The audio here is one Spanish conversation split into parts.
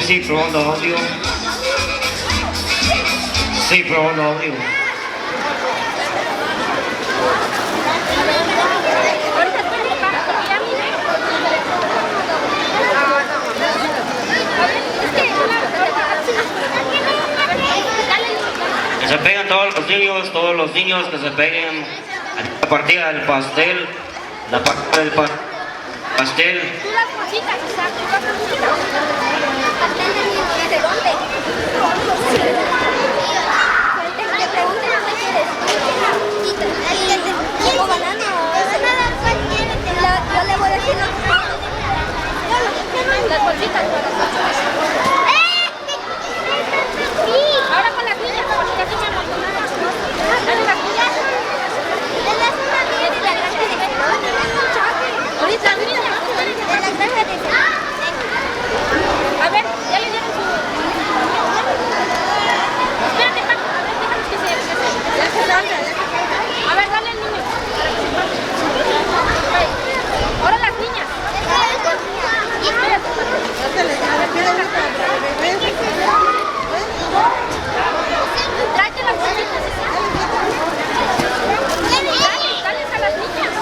Sí, probando audio. Sí, probando audio. Que se peguen todos los niños que se peguen a la partida del pastel, la partida del pastel. ¿De dónde? Le pregunten a qué quieres. ¿Como banana o yo le voy a decir las bolsitas. Ahora con las niñas, porque casi me abandonaron. Dale las niñas. Ahorita, niñas. A ver, ya le dieron su... Espérate, Paco, a ver, déjame que se... A ver, dale al niño. Ahora las niñas. Espérate, tráete las bolsitas. Dale a las niñas.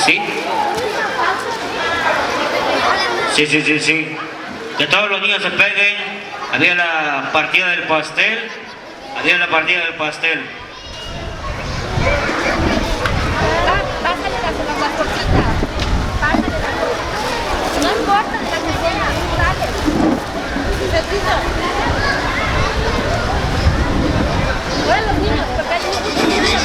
Sí. Que todos los niños se peguen. Había la partida del pastel. Pásale las bolsitas. Pásale las bolsitas. No importa de la que sea, dale. Ahora los niños, porque hay niños.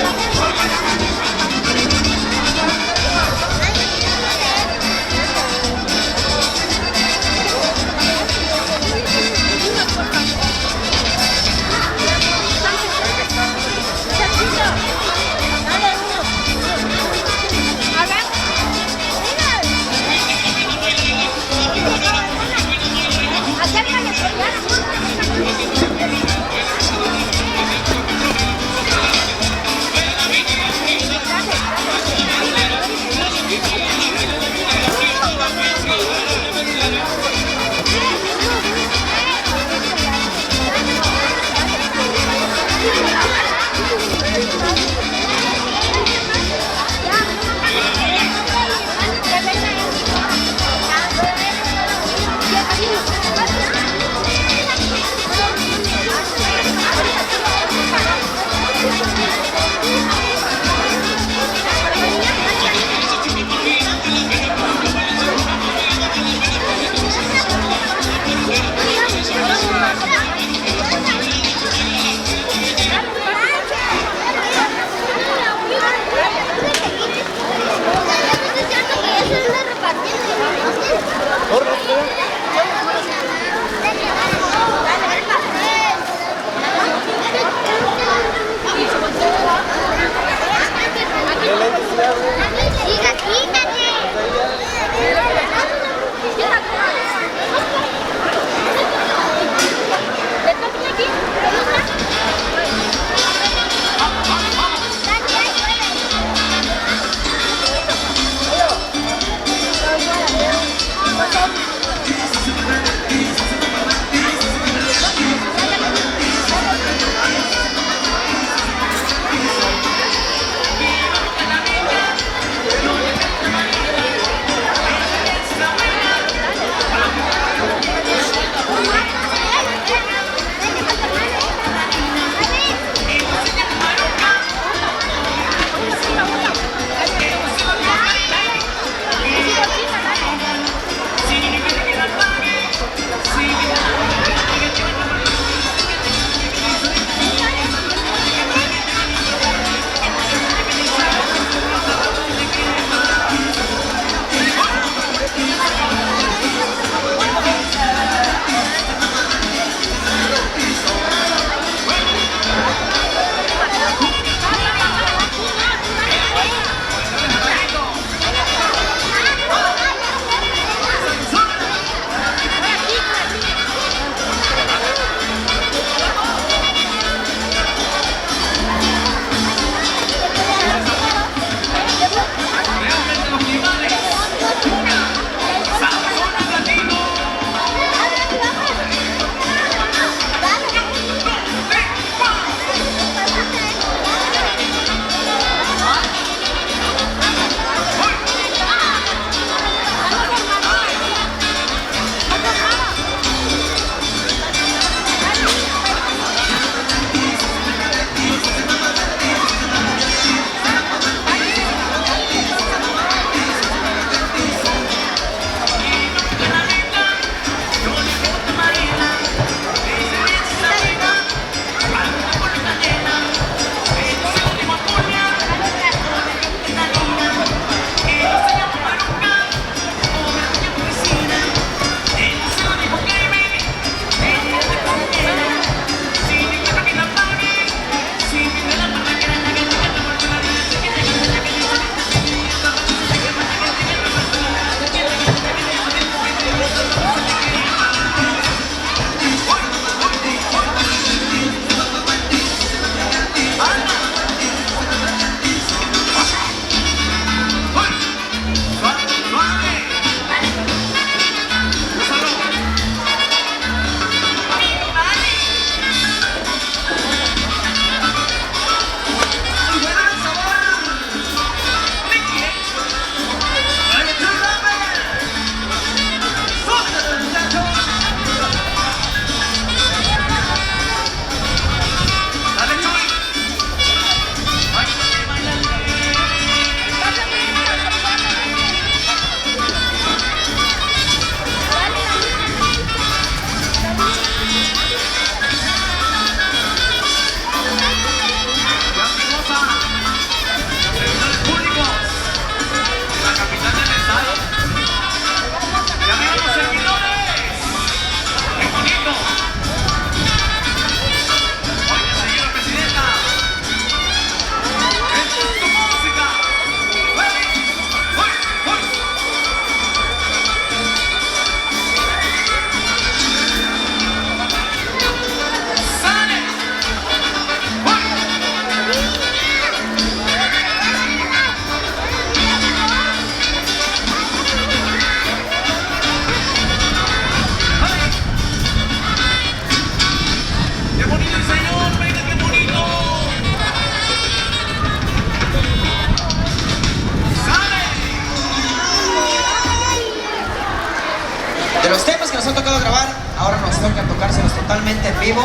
De los temas que nos han tocado grabar, ahora nos toca tocárselos totalmente en vivo.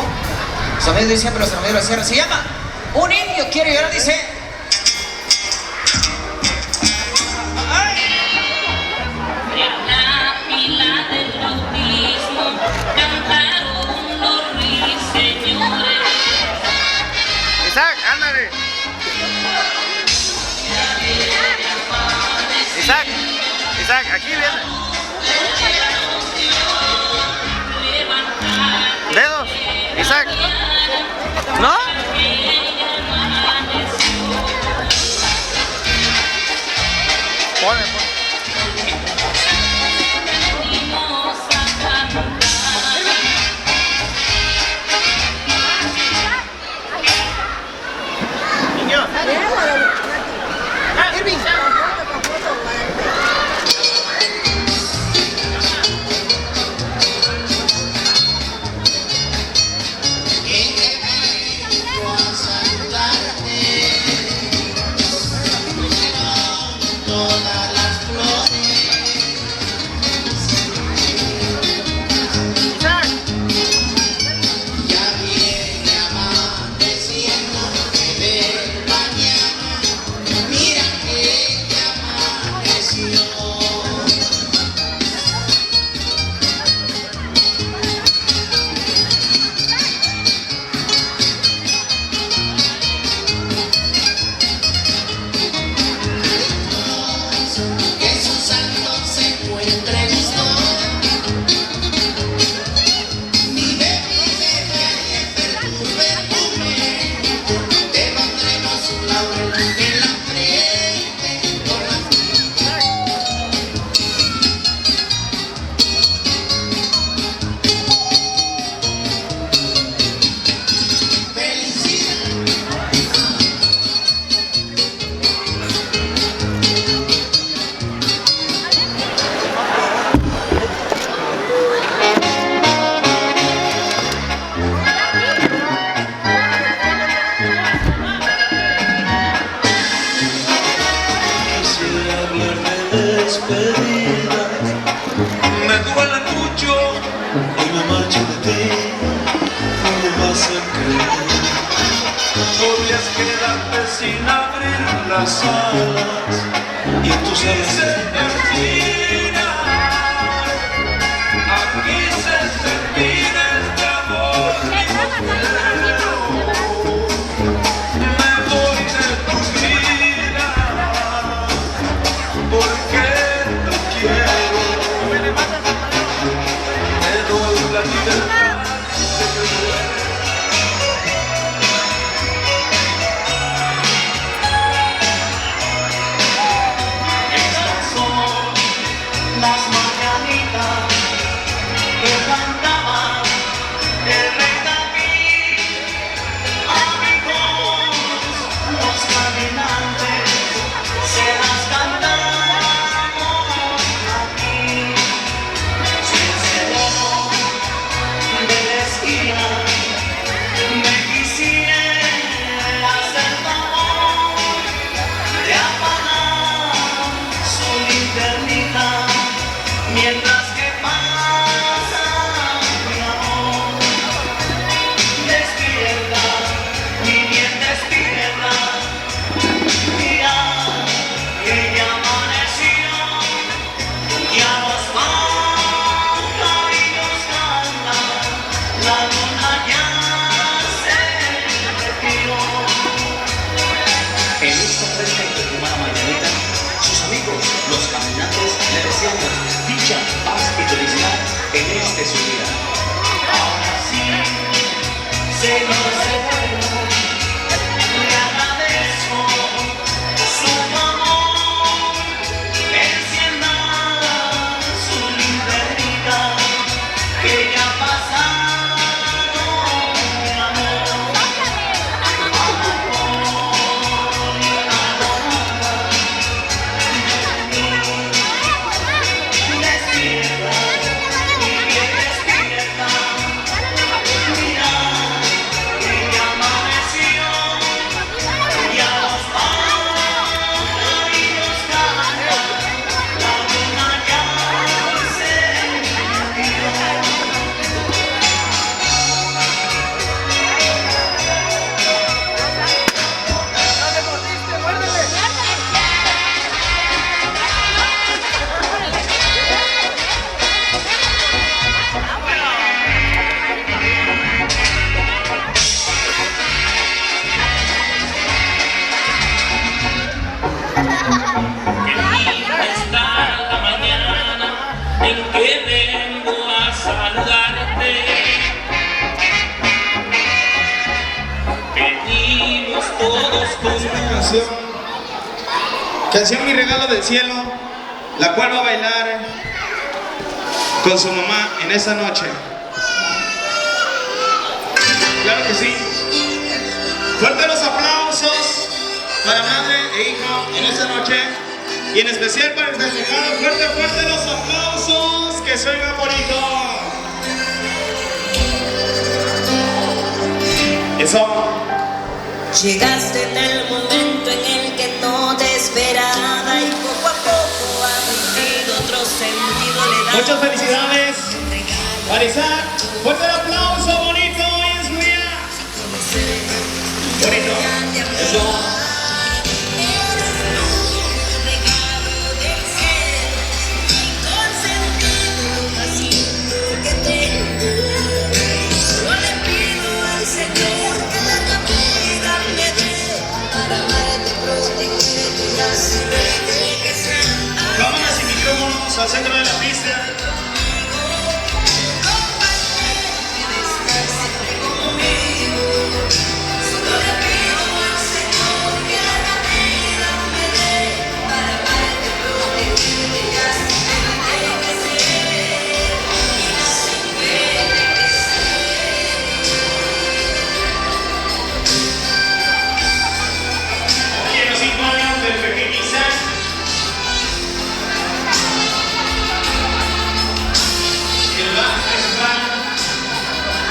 Sonido de diciembre, los sonidos de cierre. Se llama Un indio quiere llorar, dice. La fila del bautismo cantaron los ruiseñores. Isaac, ándale. Isaac, aquí viene. Dedos, Isaac. ¿No? Ponle. Niño. Irving. Me duele mucho, hoy me marcho de ti, no me vas a creer. Podrías quedarte sin abrir las alas y tus alas se terminan. Aquí se termina este amor y no puedo. Me voy de tu vida porque te quiero. Te doy la libertad de creer. Estas son las mañanitas que cantaba el rey David. Amigos, los caminantes se las cantamos aquí. De la esquina me quisiera hacer favor de apagar su linternita mientras que pasa mi amor. Despierta, mi bien despierta, mira que ya amaneció, ya nos pájaros cantan. La luna ya se retiró. En esta fresca y perfumada mañanita, sus amigos, los caminantes, le deseamos dicha, paz y felicidad en este su día. Ahora sí, Señor Eterno, le agradezco su amor. Encienda su linternita que ya ha pasado mi amor. Despierta, mi bien despierta. saludarte. Venimos todos con Canción Mi Regalo del Cielo, la cual va a bailar con su mamá en esa noche. Claro que sí. Fuerte los aplausos para madre e hijo en esta noche. Y en especial para el festejado. Fuerte, fuerte los aplausos. Que se oiga bonito. Eso. Llegaste en el momento en el que no te esperaba y poco a poco ha vivido otro sentido le da. Muchas felicidades para Isaac. Fuerte el aplauso, bonito hoy en su día. Bonito. Eso. Vámonos sin micrófonos al centro de la pista. Oye, los 5 años del pequeño Isaac.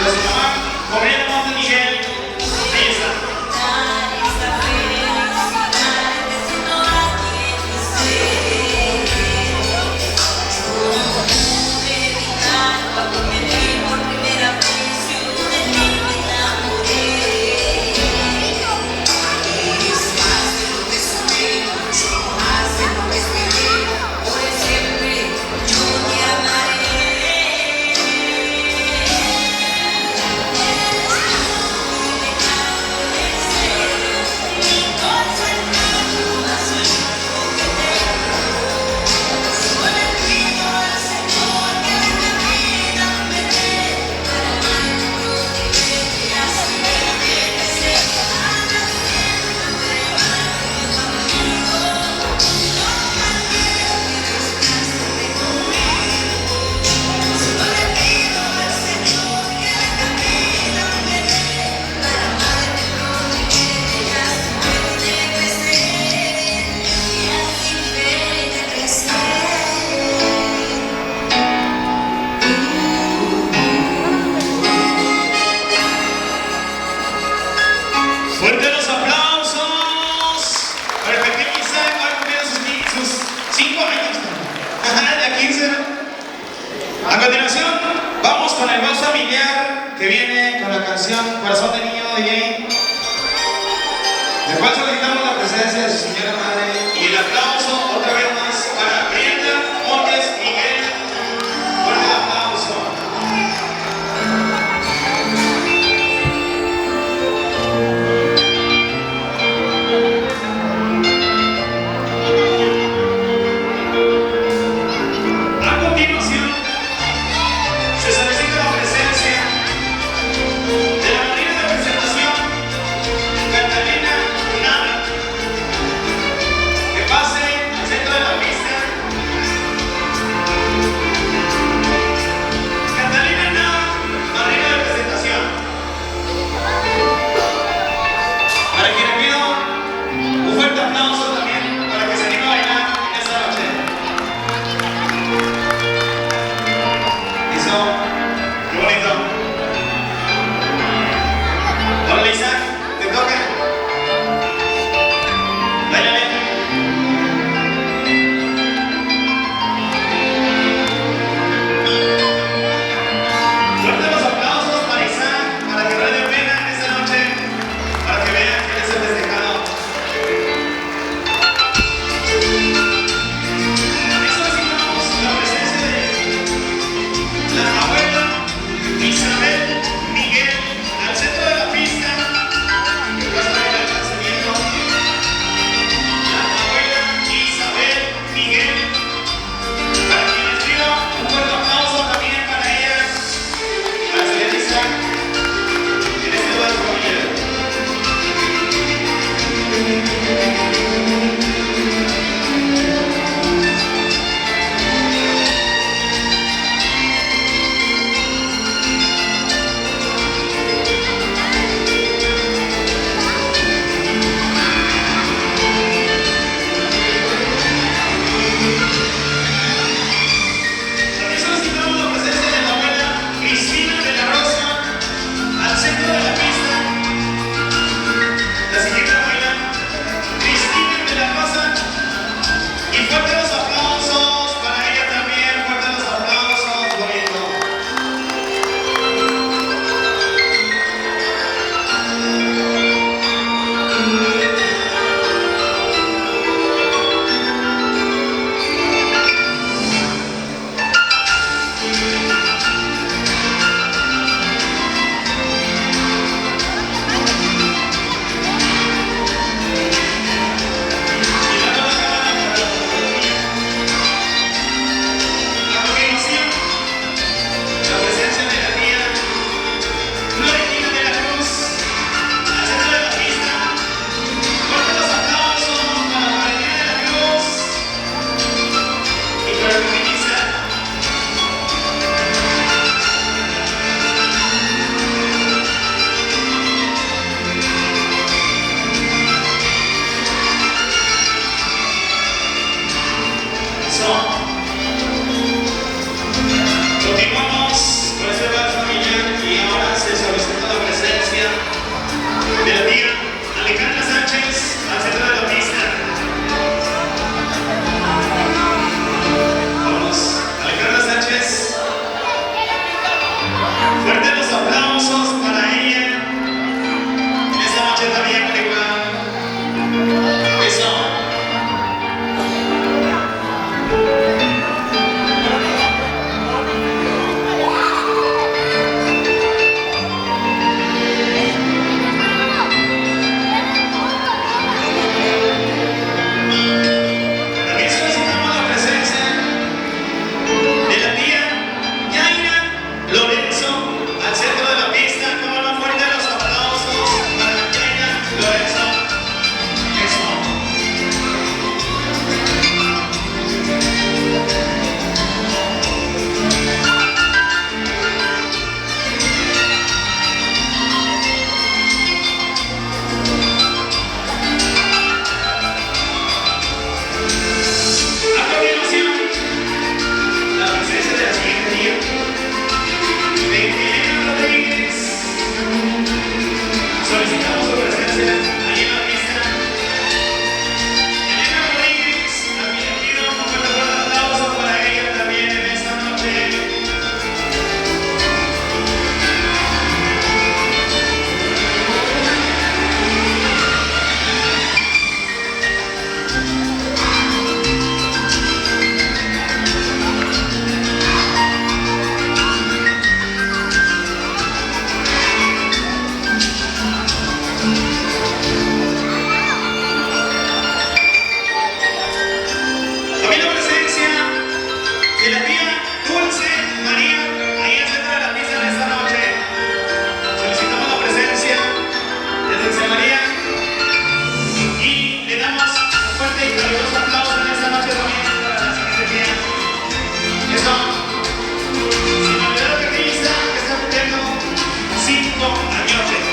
Los mamás corriendo Monte Miguel. Ahí está. Fuerte los aplausos para el pequeño Isaac, ahora cumpliendo sus 5 años, ya 15. A continuación, vamos con el voz familiar que viene con la canción Corazón de Niño de Jane, de cual solicitamos la presencia de su señora madre y el aplauso otra vez más para Brenda Montes Miguel. Fuerte el aplauso. A continuación, se solicita la presencia de la madrina de presentación, Catalina Nava, que pase al centro de la pista. Catalina Nava, madrina de presentación. Para quien le pido un fuerte aplauso también para que se anime a bailar en esta noche. Eso, qué bonito. Hola Isaac, te toca. Báilale. Fuerte los aplausos para Isaac, para que vale pena en esta noche, para que vean que es el festejado. También solicitamos la presencia de la abuela aplausos para ella. En esta noche también, igual. Eso. También solicitamos la presencia de la tía Yaira Lorenzo al centro de la pista. Como no, fuerte los aplausos para la Yaira Lorenzo. Eso. A continuación, la presencia de la siguiente tía, de Elena Rodríguez. Solicitamos su presencia ahí en la pista. Elena Rodríguez, a quien le pido un fuerte aplauso para ella también en esta noche. También la presencia de la tía Dulce María, ahí al centro de la pista en esta noche. Solicitamos la presencia de Dulce María y le damos un fuerte y caluroso aplauso en esta noche también para la siguiente tía. Eso. Sin olvidar a la pequeñita que está cumpliendo 5 añotes.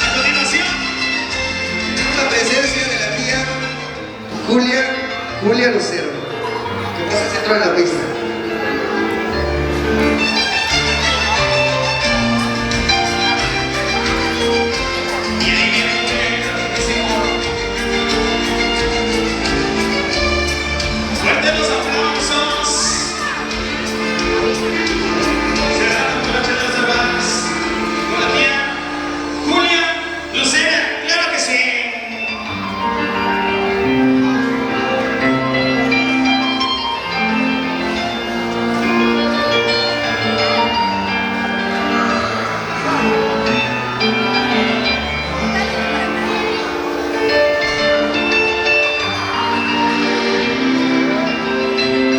A continuación, La presencia de la tía Julia Lucero, que pasa al centro de la pista. y ahí viene rapidísimo. Fuerte los aplausos. Cerrando con noche de los demás. Con la tía Julia Lucera, claro que sí.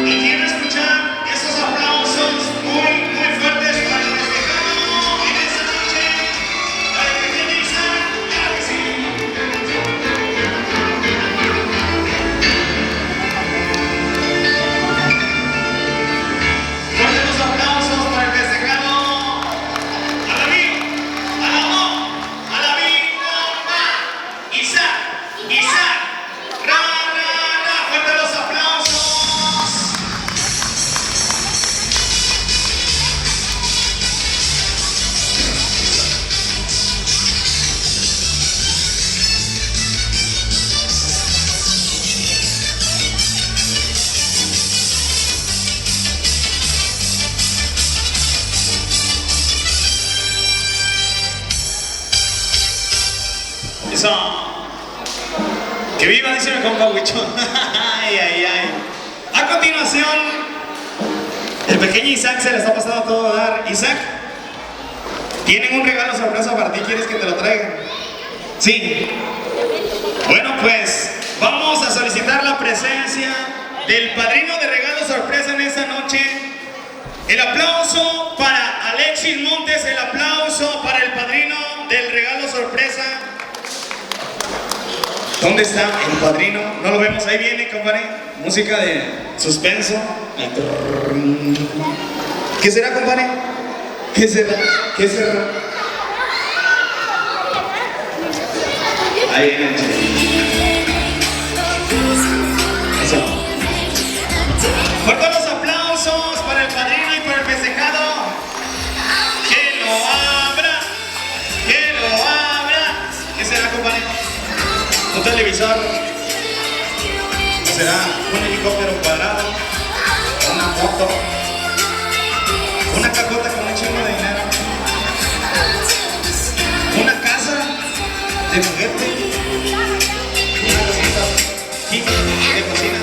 Y quiero escuchar esos aplausos muy fuertes para el festejado en esta noche. Para el pequeño Isaac, claro que sí. Fuertes los aplausos para el festejado. A la vi, a la mo, a la vi, Isaac, ra. Fuertes los aplausos. Eso. Que viva, dice mi compa Huicho. Ay. A continuación, el pequeño Isaac se le está pasando a todo dar. Isaac, tienen un regalo sorpresa para ti. ¿Quieres que te lo traigan? Sí. Bueno, pues vamos a solicitar la presencia del padrino de regalo sorpresa en esta noche. El aplauso para Alexis Montes, el aplauso para el padrino del regalo sorpresa. ¿Dónde está el padrino? No lo vemos, ahí viene, compadre. Música de suspenso. ¿Qué será, compadre? ¿Qué será? Ahí viene el chico. Fuertes los aplausos para el padrino y para el festejado. Que lo abra, que lo abra. ¿Qué será, compañero? Un televisor. ¿Será un helicóptero cuadrado? Una moto. Una cajota con un chingo de dinero. Una casa de juguete. Una cosita de cocina.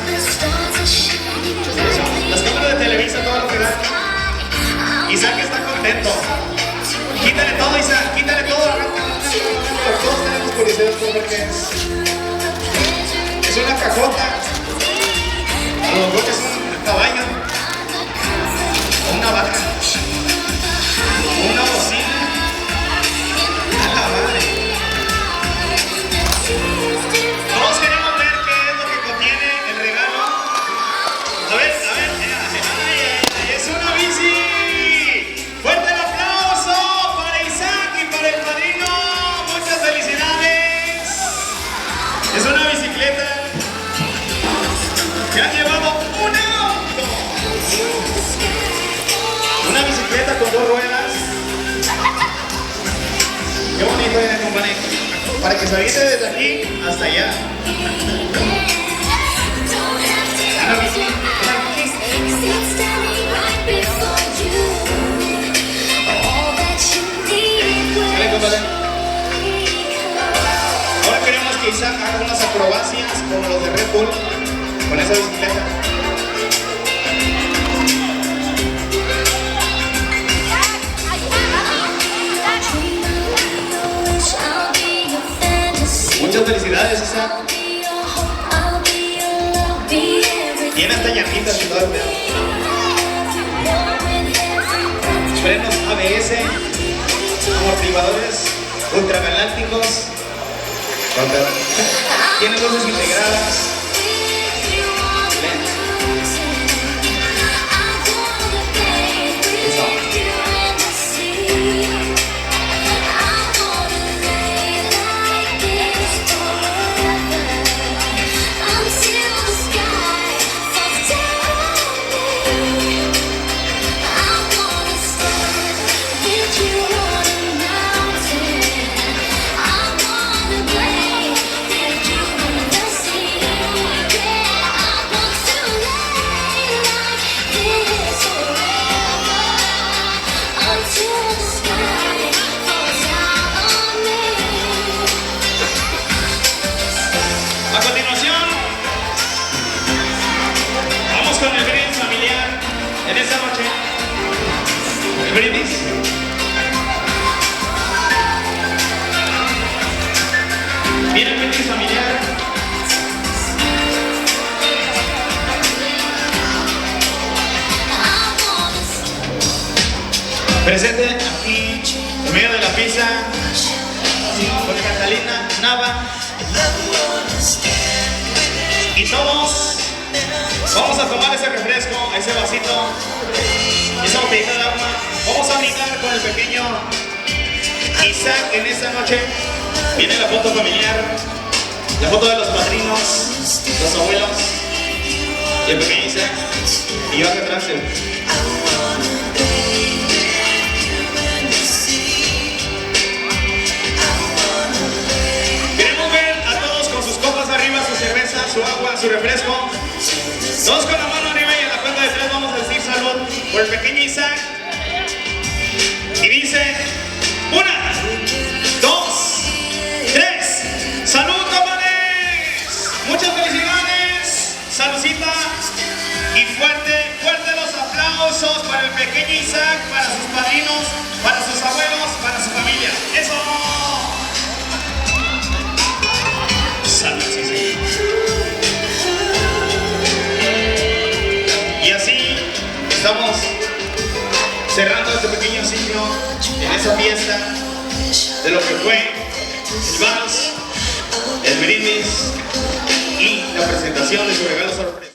Las cámaras de Televisa, todo lo que da. Isaac está contento. Quítale todo, Isaac, quítale todo. Todos tenemos curiosidad por ver qué es. Es una cajota. A lo mejor es un caballo. Una vaca. Una bocina. A la madre. Todos queremos ver qué es lo que contiene el regalo. A ver, es una bici. Fuerte el aplauso para Isaac y para el padrino. Muchas felicidades. Es una bicicleta que han llevado un auto. Una bicicleta con 2 ruedas. Qué bonito es, compañero. Para que se aviente desde aquí hasta allá. Una bici. Ahora queremos que Isaac haga unas acrobacias como los de Red Bull con esa bicicleta. Muchas felicidades, Isaac. Tiene hasta llantitas y todo el pedo. Frenos ABS, amortiguadores ultragalácticos. Tiene luces integradas. A continuación, vamos con el brindis familiar en esta noche. El brindis. Viene el brindis familiar. Presente aquí, en medio de la pizza, con Catalina Nava. Y todos vamos a tomar ese refresco, ese vasito, esa botellita de agua. Vamos a brindar con el pequeño Isaac en esta noche. Viene la foto familiar, la foto de los padrinos, los abuelos y el pequeño Isaac. Y yo acá atrás. Su agua, su refresco. Todos con la mano arriba y en la cuenta de 3 vamos a decir salud por el pequeño Isaac. Y dice 1, 2, 3. ¡Salud, compadres! Muchas felicidades. Saludcita. Y fuerte los aplausos para el pequeño Isaac, para sus padrinos, para sus abuelos, para su familia. ¡Eso! Salud, sí, sí. Y así estamos cerrando este pequeño ciclo en esa fiesta de lo que fue el vals, el brindis y la presentación de su regalo sorpresa.